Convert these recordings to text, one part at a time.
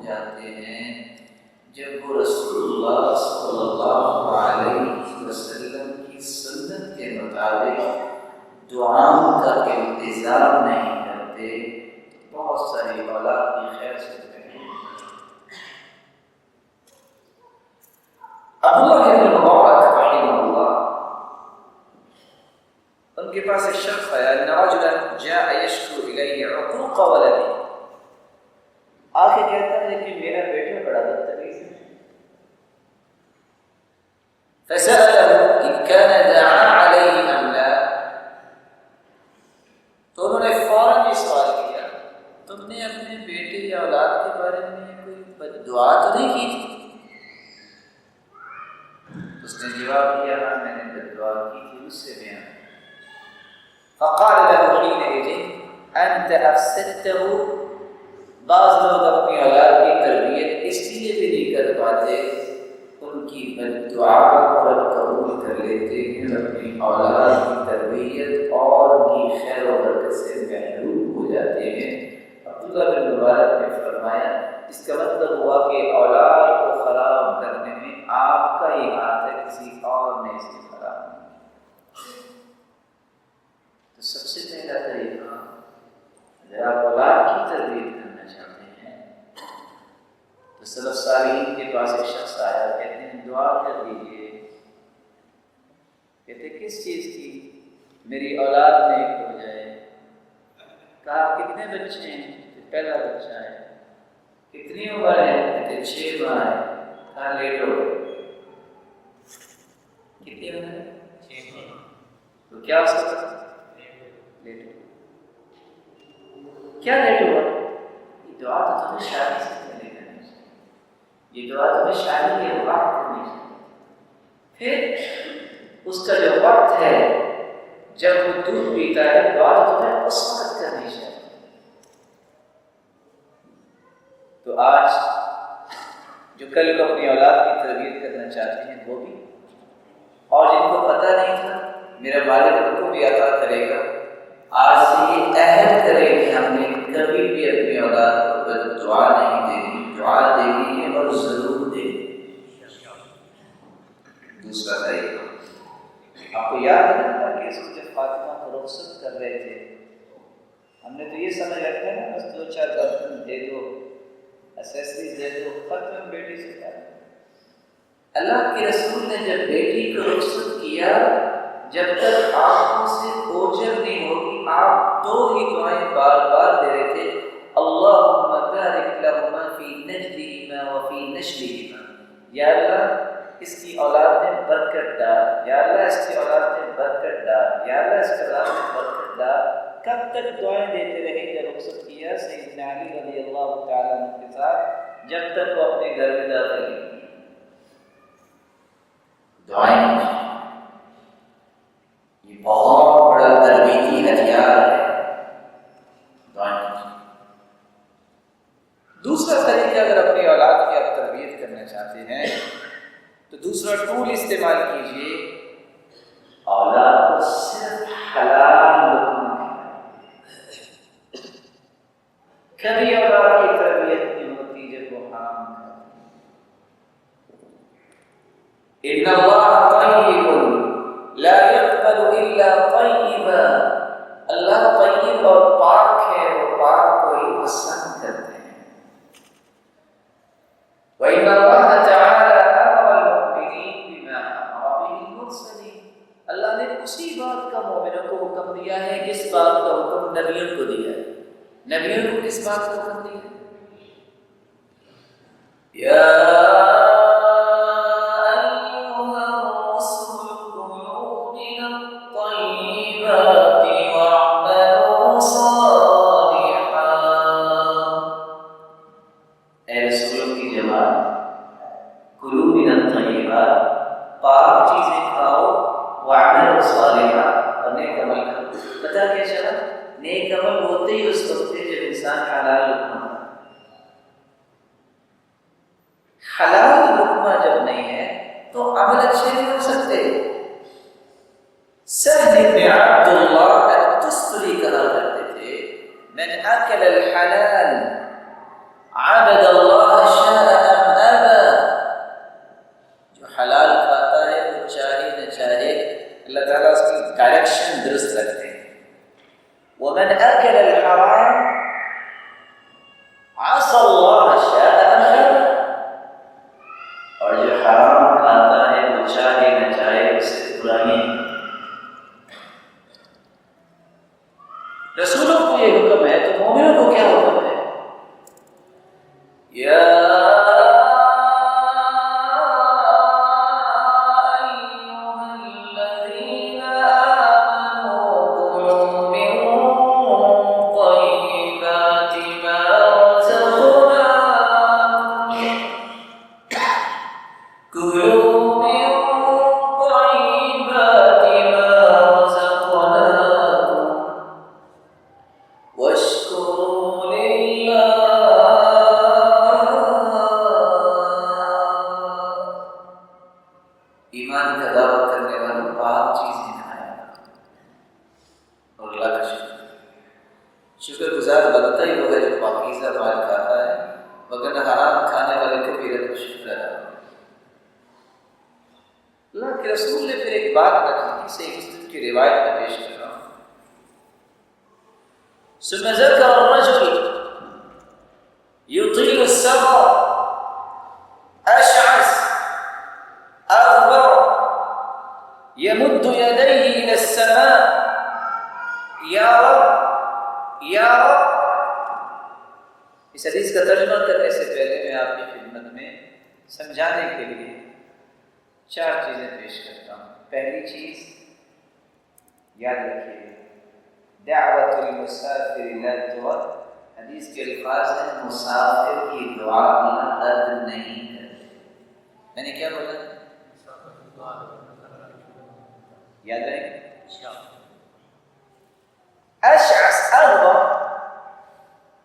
جاتے ہیں جب وہ رسول اللہ صلی اللہ علیہ وسلم کی سنت کے مطابق دعاؤں کا انتظام نہیں کرتے، بہت ساری اولاد کی خیر سے عبداللہ بن مبارک رحمہ اللہ، ان کے پاس ایک شخص آیا، ان رجلا جاء یشکو الی عقوق ولدی، آ کے کہتا ہے کہ میرا بیٹا بڑا بدتمیز ہے، فسأله ان كان دعا علیہ ام لا، تو انہوں نے فوراً یہ سوال کیا تم نے اپنے بیٹے یا اولاد کے بارے میں کوئی بد دعا تو نہیں کی تھی؟ اس نے جواب دیا ہاں میں نے بد دعا کی تھی، اس سے بیان فقال له حينئذ انت افسدته، بعض لوگ اپنی اولاد کی تربیت اس لیے بھی نہیں کر پاتے، ان کی بد دعا کو رب قبول کر لیتے ہیں، اپنی اولاد کی تربیت اور ان کی خیر و برکت سے محروم ہو جاتے ہیں۔ عبداللہ بن مبارک نے فرمایا اس کا مطلب ہوا کہ اولاد کو خراب کرنے میں آپ کا ہی ہاتھ ہے، کسی اور نے اسے خراب نہیں۔ تو سب سے پہلا طریقہ، اگر آپ اولاد کی تربیت کرنا چاہتے ہیں تو سلف صالحین کے پاس ایک شخص آیا، کہتے ہیں دعا کر دیجیے، کہتے کس چیز کی؟ میری اولاد نیک ہو جائے۔ کہا کتنے بچے ہیں؟ پہلا بچہ ہے۔ کتنی عمر ہے؟ کہتے 6 ماہ ہے۔ کہا لیٹو۔ کتنی عمر ہے؟ 6 ماہ۔ تو کیا ہو سکتا؟ لیٹو۔ کیا لیٹو؟ یہ دعا تو تمہیں شادی سے پہلے کرنی چاہیے، یہ دعا تمہیں شادی کے وقت کرنی چاہیے، پھر اس کا جو وقت ہے جب وہ دودھ پیتا ہے دعا تو تمہیں اس وقت کرنی چاہیے۔ تو آج جو کل کو اپنی اولاد کی تربیت کرنا چاہتے ہیں وہ بھی، اور جن کو پتہ نہیں تھا میرا مالک ان کو بھی عطا کرے گا، آج سے یہ عہد کرے کہ ہم نے کبھی بھی اپنی اولاد کو بد دعا نہیں دینی، دعا دینی ہے اور ضرور دینی۔ دوسرا طریقہ، آپ کو یاد ہے کہ جب فاطمہ کو رخصت کر رہے تھے، ہم نے تو یہ سمجھ رکھا ہے نا بس 2-4 برتن دے دو، ایسیسریز دے دو، ختم بیٹی سے کیا۔ اللہ کے رسول نے جب بیٹی کو رخصت کیا، جب تک آنکھوں سے اوجھل نہیں ہوگی، آپ 2 ہی دعائیں بار بار دے رہے تھے، اللہم بارک لہما فی نجلہما وفی نشلہما، یا اللہ اس کی اولاد میں برکت ڈال، یا اللہ اس کی اولاد میں برکت ڈال، یا اللہ اس کی اولاد میں برکت ڈال۔ کب تک دعائیں دیتے رہے؟ جب رخصت کیا سیدنا علی رضی اللہ تعالیٰ عنہ کے ساتھ، جب تک وہ اپنے گھر میں داخل نہیں ہوئے۔ دعائیں یہ بہت بڑا تربیتی ہتھیار ہے، دعائیں۔ دوسرا طریقہ، اگر اپنی اولاد کی آپ تربیت کرنا چاہتے ہیں تو دوسرا ٹول استعمال کیجیے، اولاد کو صرف حلال لقمہ کھلائیں۔ کبھی اولاد کی تربیت نہیں ہوتی جب وہ حرام کھاتی۔ ان اللہ طیب لا يقبل الا طیبا، اللہ طیب اور پاک ہے، وہ پاک کو ہی پسند کرتے ہیں۔ وَإِنَّ اللَّهَ تَعَالَى أَمَرَ الْمُؤْمِنِينَ بِمَا أَمَرَ بِهِ الْمُرْسَلِينَ، اللہ نے اسی بات کا مومنوں کو حکم دیا ہے جس بات کا حکم نبیوں کو دیا ہے۔ نبیوں کو کس بات کا حکم دیا ہے؟ یا من أكل الحلال عبد الله ایمان کا دعویٰ کرنے والوں پاک چیزیں کھائے اور اللہ کا شکر گزار بنتا ہی وہ ہے جو پاکیزہ مال کھاتا ہے، مگر حرام کھانے والے کو بھی رب شکر ہے۔ اللہ کے رسول نے پھر ایک بات رکھی، اسے مسلم کی روایت میں پیش کر رہا ہوں۔ ثم ذكر الرجل يطيل السفر أشعث أغبر يمد يديه إلى السماء يا رب يا رب۔ اس حدیث کا ترجمہ کرنے سے پہلے میں آپ کی خدمت میں سمجھانے کے لیے 4 چیزیں پیش کرتا ہوں۔ پہلی چیز یاد رکھیے، دعوت المسافر لا ترد، حدیث کے الفاظ ہیں مسافر کی دعا رد نہیں کرتے۔ میں نے کیا بولا؟ یاد رہے اشعث اغبر۔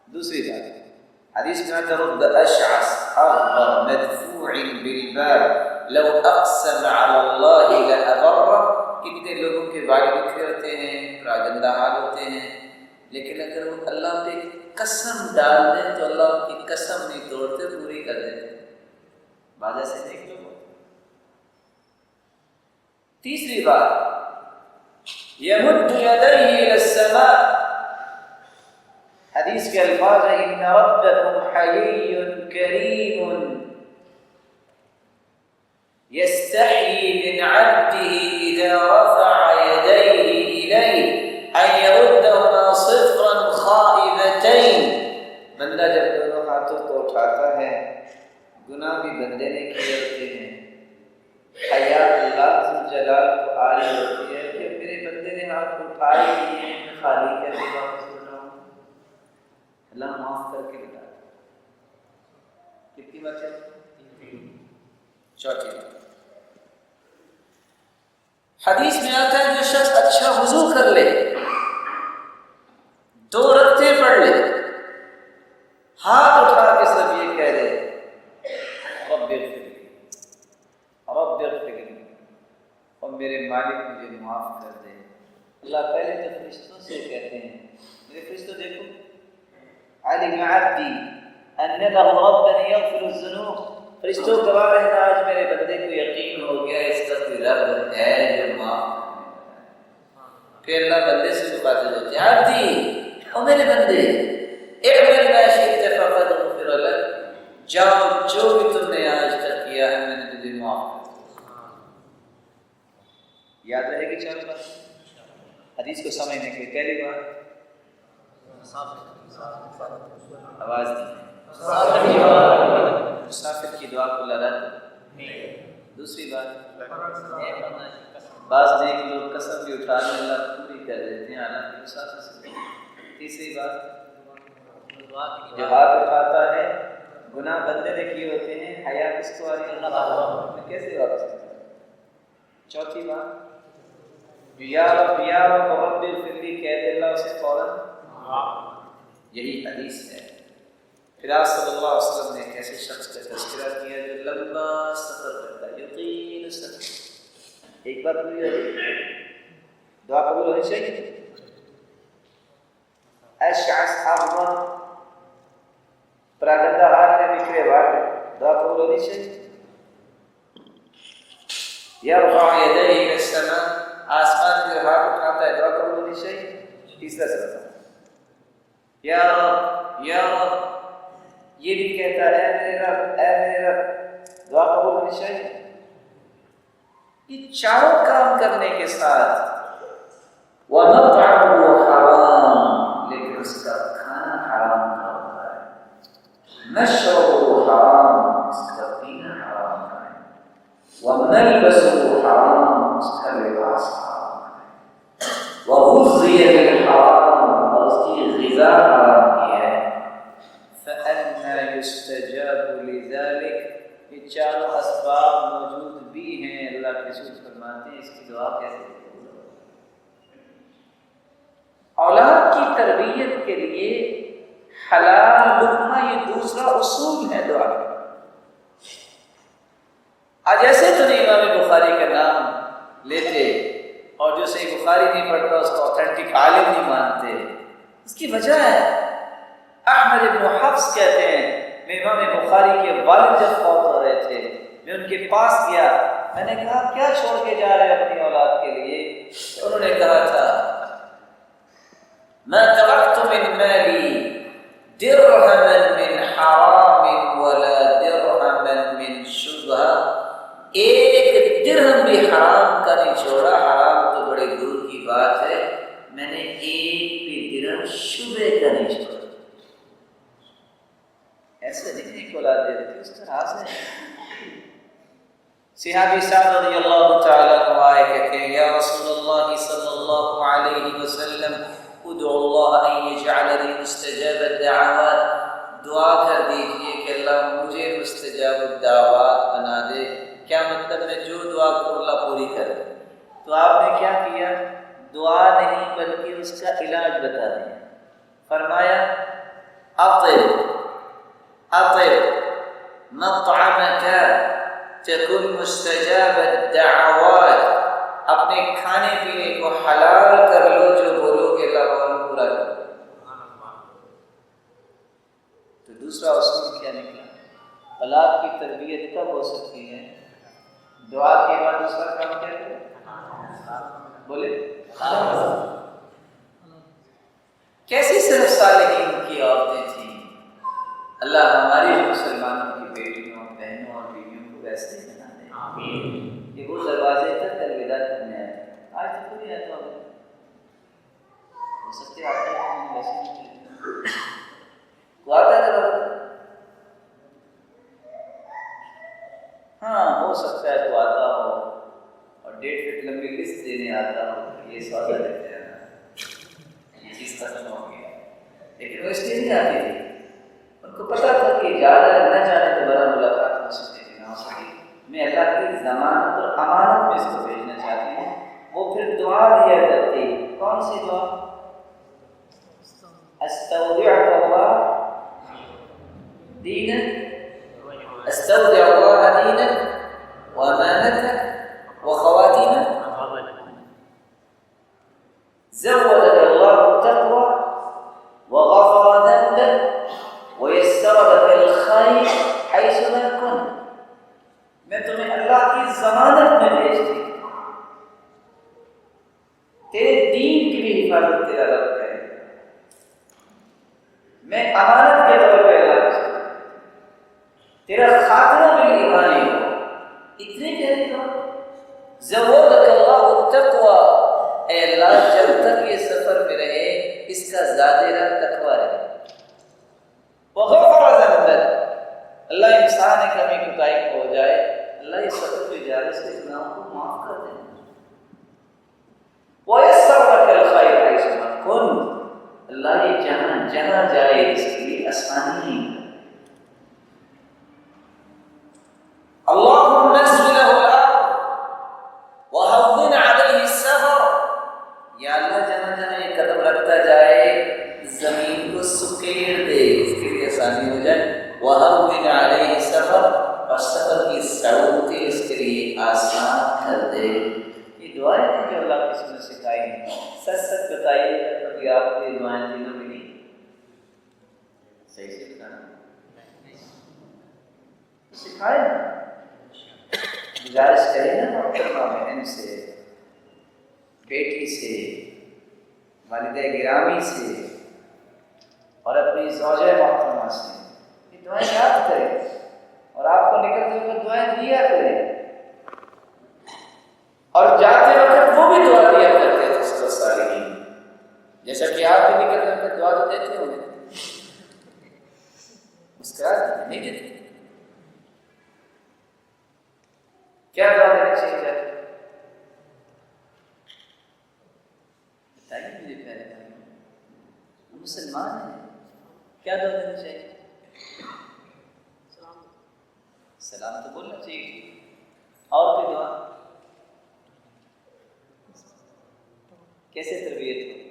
دوسری بات، حدیث میں ترد اشعث اغبر مدفوع بالباب لو اقسم على الله لأبره۔ کتنے لوگوں کے بال بکھرے ہوتے ہیں، راگندہ حال ہوتے ہیں، لیکن اگر وہ اللہ پہ قسم ڈال دیں تو اللہ کی قسم نہیں توڑتے، پوری کر دیتے۔ بعد ایسے دیکھ لو۔ تیسری بات، یمد یدیہ الی السماء، حدیث کے الفاظ ہیں ان ربکم حیی کریم يستحيي من عبده إذا رفع يديه إليه أن يردهما صفرا خائبتين۔ بندہ جب دونوں ہاتھوں کو اٹھاتا ہے، گناہ بھی بندے نے کیے ہوتے ہیں، حیا اللہ ذوالجلال کو آ رہی ہوتی ہے کہ میرے بندے نے ہاتھ اٹھائے لیے ہیں، میں خالی کیسے واپس لوٹاؤں؟ اللہ معاف کر کے بتا۔ کتنی بات ہے؟ چوتھی بات، حدیث میں آتا ہے جو شخص اچھا وضو کر لے، 2 رکعتیں پڑھ لے، ہاتھ اٹھا کے صرف یہ کہہ دے رب اغفر لی رب اغفر لی، اور میرے مالک مجھے معاف کر دے۔ اللہ پہلے تو فرشتوں سے کہتے ہیں، میرے فرشتوں دیکھو علم عبدی ان له ربا یغفر الذنوب، فرشتوں گواہ رہنا آج میرے بندے کو یقین ہو گیا اس کا کوئی رب ہے جو معاف کرنے والا ہے۔ پھر اللہ بندے سے مخاطب ہوتے ہیں، عبدی او میرے بندے اعمل ما شئت فقد غفر لك، جاؤ جو بھی تم نے آج تک کیا ہے میں نے تجھے معاف کر دیا۔ یاد رہے گی 4 بات حدیث کو سمجھنے کے۔ پہلی بات، آواز نہیں، مسافر کی دعا کو لرد نہیں۔ دوسری بات، بعض نیک لوگ قسم بھی اٹھا لیں اللہ پوری کر دیتے ہیں حالانکہ مسافر سے۔ تیسری بات، جو ہاتھ اٹھاتا ہے گناہ بندے نے کیے ہوتے ہیں، حیا کس کو آ رہی ہے؟ اللہ میں کیسے واپس کرتا۔ چوتھی بات، یا رب رب اغفر لی کہہ دے اللہ اسے فوراً، یہی حدیث ہے۔ پھر آپ صلی اللہ علیہ وسلم نے ایک ایسے شخص کا تذکرہ کیا جو لمبا سفر کرتا ہے، یطیل السفر۔ ایک بار پوری ہوئی، دعا قبول ہونی چاہیے۔ اشعث اغبر، پراگندہ حال میں بکھرے بال، دعا قبول ہونی چاہیے۔ یرفع یدیہ الی السماء، آسمان کی ہاتھ اٹھاتا ہے، دعا قبول ہونی چاہیے۔ تیسرا سبب، یا رب یا رب، یہ بھی کہتا ہے اے میرے رب اے میرے رب، دعا قبول ہونی چاہیے۔ یہ چاروں کام کرنے کے ساتھ وَمَطْعَمُهُ حَرَامٌ، لیکن اس کا کھانا حرام کا ہوتا ہے، مَشْرَبُهُ پینا حرام کھائیں، وَمَلْبَسُهُ حرام، اس کا لباس حرام کھائیں، وَغُذِّيَ بِالْحَرام، اور اس کی غذا حرام کی ہے، فَأَنَّى يُسْتَجَابُ لِذَلِكَ، یہ چاروں اسباب موجود بھی ہیں، اللہ کے رسول فرماتے ہیں اس کی دعا کیسے قبول ہو؟ اولاد کی تربیت کے لیے حلال لقمہ یہ دوسرا اصول ہے دعا کا۔ آج ایسے تو نہیں امام بخاری کا نام لیتے اور جو صحیح بخاری نہیں پڑھتا اس کو اوتھینٹک عالم نہیں مانتے، اس کی وجہ ہے احمد بن حفص کہتے ہیں میں امام بخاری کے والد جب فوت ہو رہے تھے میں ان کے پاس گیا، میں نے کہا کیا چھوڑ کے جا رہے اپنی اولاد کے لیے؟ تو انہوں نے کہا تھا ما تركت من مالي درهما من حرام ولا درهما من شبهة، ایک درہم بھی حرام کا نہیں چھوڑا، حرام تو بڑے دور کی بات ہے، میں نے ایک بھی درہم شبہ کا نہیں چھوڑا۔ ایسے نہیں کہ اولاد دے دیتی، اس طرح سے صحابی سعد رضی اللہ تعالیٰ عنہ آئے کہتے ہیں یا رسول اللہ صلی اللہ علیہ وسلم ادعو اللہ ان یجعل لی مستجاب الدعوات، دعا کر دیجئے کہ اللہ مجھے مستجاب الدعوات بنا دے۔ کیا مطلب ہے جو دعا کو اللہ پوری کر دے؟ تو آپ نے کیا کیا؟ دعا نہیں بلکہ اس کا علاج بتا دیا، فرمایا اطب مطعمک تکن مستجاب الدعوات، اپنے کھانے پینے کو حلال کر لو، جو بولو گے اللہ تعالیٰ پورا کر دو۔ تو دوسرا اصول کیا نکلا؟ اولاد کی تربیت کب ہو سکتی ہے؟ دعا کے بعد دوسرا کام کیا کرے؟ بولے کیسی صرف صالحین کی عورتیں تھیں، اللہ ہماری مسلمانوں کی بیٹیوں بہنوں اور بیویوں کو ویسے ہی بنا دے آمین۔ کہ وہ دروازے تک الوداع کرنے آئے، آج تو کوئی آتا ہوگا، ہو سکتے آتا ہے ویسے نہیں وہ آتا ہے، ہاں ہو سکتا ہے تو آتا ہو اور 1.5 فٹ لمبی لسٹ دینے آتا ہو، یہ سودا دیتے ہیں یہ چیز ختم ہو گیا، لیکن وہ اس لیے نہیں آتی تھی، ان کو پتا تھا کہ زیادہ نہ جانے تو بڑا ملاقات ہو سکتی تھی، نہ ہو سکتی، میں اللہ کی ضمانت اور امانت میں اس کو بھیجنا چاہتی ہوں۔ وہ پھر دعا دیا کرتی، کون سی دعا؟ استودعک اللہ دینک، استودع اللہ دینک وامانتک وخواتیمک، زودک اللہ التقوى وغفر ذنبک ویسر لک الخیر حیث ما کنت، میں تمہیں اللہ کی ضمانت میں بھیجتی ہوں، تیرے دین کی بھی حفاظت تیرا رب کرے، میں امانت کے طور پہ اللہ کے ساتھ تیرا خاتمہ بھی ایمانی ہو، اتنے کہنے کا زودک اللہ التقوى، اے اللہ جب تک یہ سفر میں رہے اس کا زیادہ تقوی رہے، وغفر ذنبک، اللہ انسان کمی کوتاہی ہو جائے اللہ اس سفر پہ جا رہے اس کے گناہوں کو معاف کر دیں، وَيَسَّرْ لَكَ الْخَيْرَ حَيْثُ مَا كُنْتَ، اللہ یہ جہاں جہاں جائے اس کے لیے آسانی نہیں، اللہم نزل له الارض وہون علیہ السفر، یا اللہ جہاں جہاں یہ قدم رکھتا جائے زمین کو سکیڑ دے، اس کے لیے آسانی ہو جائے، وہون علیہ السفر، اور سفر کی سعودتیں اس کے لیے آسان کر دے۔ یہ دعائیں ہیں جو اللہ کسی نے سکھائی ہیں، سچ سچ بتائیے کبھی آپ کو یہ دعائیں دنوں میں نہیں صحیح سے بتانا سکھائے نا، گزارش کرے نا محترمہ بہن سے، بیٹی سے، والدہ گرامی سے اور اپنی زوجہ محترمہ سے یہ دعائیں یاد کریں اور آپ کو نکلتے ہوئے دعائیں دیا کریں، اور جاتے وقت وہ بھی دعا دیا کرتے تھے اس کو صالحین، جیسا کہ آپ بھی نکلتے وقت دعا تو دیتے ہوں گے، مسکراتے نہیں دیتے، سلام تو بولنا چاہیے. اور کوئی دعا کیسے تربیت ہوگی؟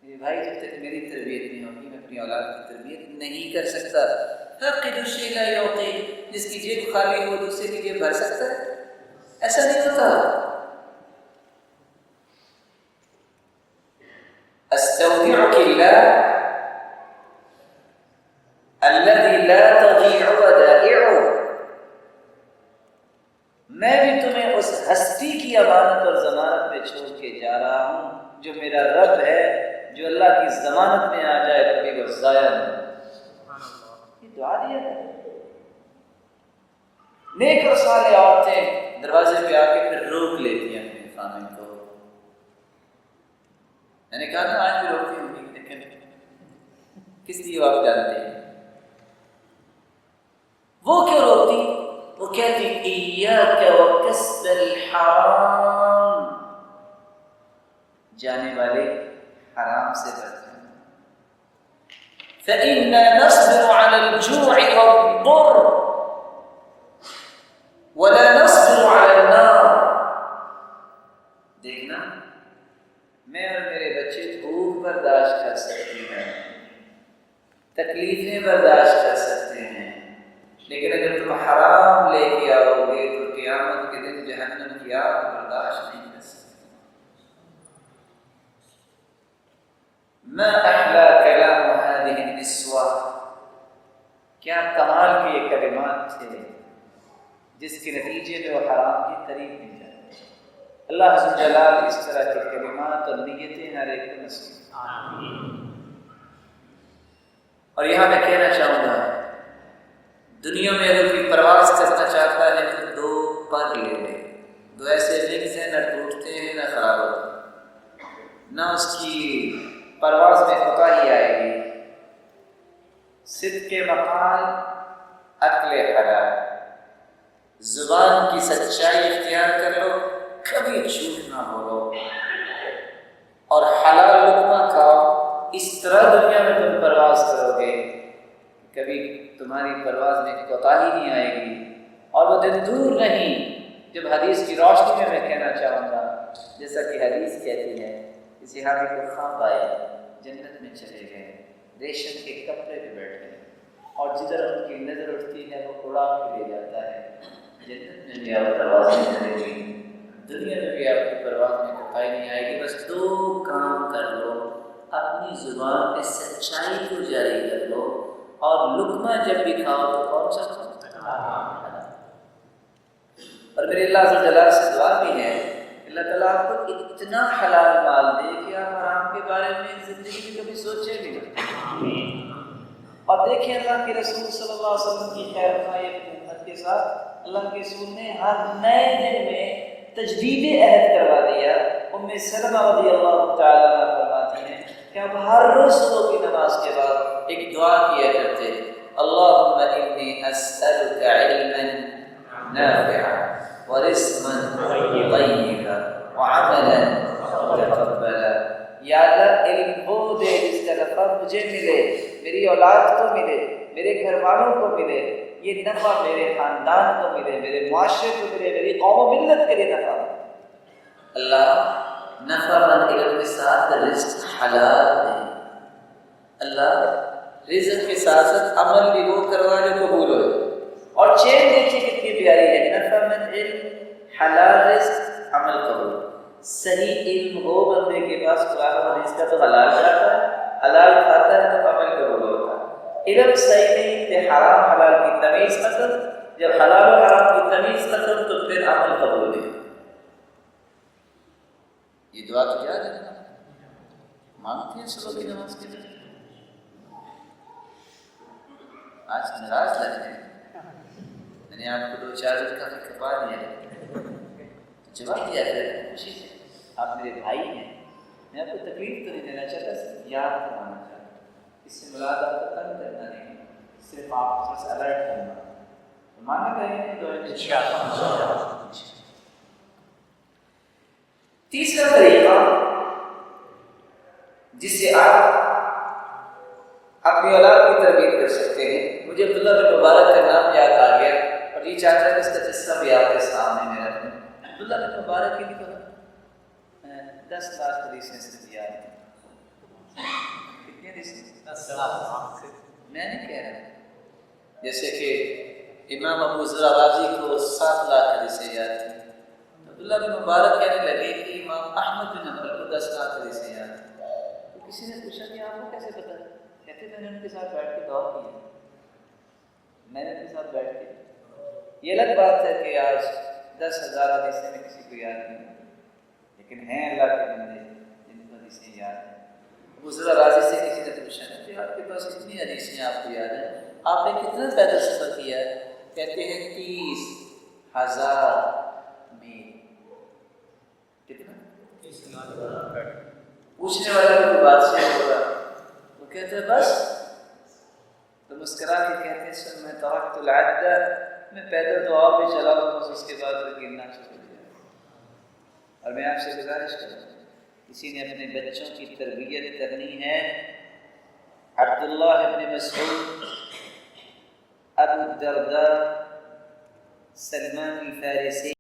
میرے بھائی جب تک میری تربیت نہیں ہوگی میں اپنی اولاد کی تربیت نہیں کر سکتا. فقد الشيء لا يعطي، جس کی جیب خالی ہو دوسرے کی جیب بھر سکتا ہے؟ ایسا نہیں ہوتا. استودعك الله الذي لا تضيع ودائعه، میں بھی تمہیں اس ہستی کی امانت اور ضمانت میں چھوڑ کے جا رہا ہوں جو میرا رب ہے، جو اللہ کی ضمانت میں آ جائے کبھی وہ ضائع نہیں. یہ دعا دیا ہے. نیک اور صالح عورتیں دروازے پہ آ کے پھر روک لیتی ہیں اپنے خامن کو. میں نے کہا نا آج بھی روکتی ہوں گی، لیکن کس لیے آپ جانتے ہیں وہ کیوں روکتی؟ وہ کہتی ایاک وکسب الحرام، جانے والے حرام سے بچنا. فإنا نصبر على الجوع والضر ولا نصبر على النار. دیکھنا میں اور میرے بچے بھوک برداشت کر سکتے ہیں، تکلیفیں برداشت کر سکتے ہیں، لیکن اگر تم حرام لے کے آؤ گے تو قیامت کے دن جہنم کی آگ برداشت نہیں کر سکتے. ما احلا کلام هذه النسوة، کیا کمال کے یہ کلمات تھے جس کے نتیجے میں وہ حرام کی قریب نہیں جاتے. اللہ عز و جلال اس طرح کے کلمات اور نیتیں ہر ایک کو نصیب آمین. اور یہاں میں کہنا چاہوں گا دنیا میں اگر کوئی پرواز کرنا چاہتا ہے تو 2 پر لے لے. 2 ایسے ونگز ہیں، نہ ٹوٹتے ہیں نہ خراب ہوتے، نہ اس کی پرواز میں کوتاہی آئے گی. صدق مقال، عقل حلال، زبان کی سچائی اختیار کر لو، کبھی جھوٹ نہ بولو، اور حلال لقمہ کھاؤ. اس طرح دنیا میں تم پرواز کرو گے کبھی تمہاری پرواز میں کوتاہی نہیں آئے گی. اور وہ دن دور نہیں جب حدیث کی روشنی میں کہنا چاہوں گا، جیسا کہ حدیث کہتی ہے کہ صحابی کو خواب آئے، جنت میں چلے گئے، ریشم کے کپڑے پہ بیٹھے، اور جدھر ان کی نظر اٹھتی ہے وہ اڑا کے لے جاتا ہے. جنت میں بھی آپ پروازیں کریں گی، دنیا میں بھی آپ کی پرواز میں کوتاہی نہیں آئے گی. بس 2 کام کر لو، اپنی زبان میں سچائی کو جاری کر لو، اور لقمہ جب بھی کھاؤ تو کون سا کھاؤ؟ اور میرے اللہ عز و جلال سے دعا بھی ہے اللہ تعالیٰ آپ کو اتنا حلال مال دے کہ آپ حرام کے بارے میں زندگی میں کبھی سوچے بھی نہ. اور دیکھیں اللہ کے رسول صلی اللہ علیہ وسلم کی خیر خواہی اپنی امت کے ساتھ، اللہ کے رسول نے ہر نئے دن میں تجدید عہد کروا دیا. ام سلمہ رضی اللہ تعالیٰ عنہ فرماتی ہیں کہ اب ہر روز صبح کی نماز کے بعد ایک دعا کیا کرتے، اللہم انی اسألک علما نافعا ورزقا طیبا وعملا متقبلا. یا اللہ علم وہ دے جس کا نفع مجھے ملے، میری اولاد کو ملے، میرے گھر والوں کو ملے، یہ نفع میرے خاندان کو ملے، میرے معاشرے کو ملے، میری قوم و ملت کے لیے نفع. اللہ نفع مند علم کے ساتھ رزق حلال دے. اللہ رزق کے ساتھ ساتھ عمل بھی وہ کروا جو قبول ہو. اور چین دیکھیے کتنی پیاری ہے، نفع مند علم، حلال رزق، عمل قبول. صحیح علم ہو بندے کے پاس قرآن و حدیث کا تو حلال کھاتا ہے، حلال کھاتا ہے تو عمل قبول ہوتا ہے. علم صحیح نہیں کہ حرام حلال کی تمیز ختم، جب حلال و حرام کی تمیز ختم تو پھر عمل قبول نہیں. یہ دعا تو یاد ہے، مانگتے ہیں صبح کی نماز کے لیے. آج ناراض لگ رہے ہیں، میں نے آپ کو 2-4 دن کا کھپا دیا ہے، جواب دیا کریں خوشی سے. آپ میرے بھائی ہیں، میں آپ کو تکلیف تو نہیں دینا چاہتا، صرف یاد کروانا چاہتا ہوں. اس سے مراد آپ کو تنگ کرنا نہیں، صرف آپ کو الرٹ کرنا. تو مانا کہیں تو انشاءاللہ. تیسرا طریقہ جس سے آپ اپنی اولاد کی تربیت کر سکتے ہیں، مجھے عبداللہ بن مبارک کا نام یاد آ گیا جی چاہتا ہے کہ اس کا قصہ بھی آپ کے سامنے میں رکھوں۔ عبداللہ بن مبارک کی بھی 10 لاکھ حدیثیں سے یاد ہیں۔ کتنی حدیثیں؟ 10 لاکھ۔ میں نہیں کہہ رہا، جیسے کہ امام ابو ذر رازی کو 7 لاکھ حدیثیں یاد تھیں، عبداللہ بن مبارک کہنے لگے کہ امام احمد بن حنبل کو 10 لاکھ حدیثیں یاد تھیں۔ تو کسی نے پوچھا کہ آپ کو کیسے پتہ؟ کہتے میں نے ان کے ساتھ بیٹھ کے دور کیا، میں نے ان کے ساتھ بیٹھ کے۔ یہ الگ بات ہے کہ آج 10,000 حدیثیں میں کسی کو یاد نہیں، لیکن ہیں اللہ کے بندے جن کو حدیثیں یاد ہیں۔ ابو ذر راضی سے کسی نے پوچھا کہ آپ کے پاس اتنی حدیثیں آپ کو یاد ہیں، آپ نے کتنا پیدل سفر کیا ہے؟ کہتے ہیں 30,000 میل۔ کتنا؟ 30,000۔ پوچھنے والا کوئی بات سے ہوگا، وہ کہتے ہیں بس، تو مسکرا کے کہتے ہیں سن میں ترکت العدہ، میں پیدل تو آپ بھی چلا ہوں، بس اس کے بعد پھر گرنا شروع ہو جائے۔ اور میں آپ سے گزارش کروں، کسی نے اپنے بچوں کی تربیت کرنی ہے، عبداللہ ابن مسعود، ابو الدرداء، سلمان الفارسی،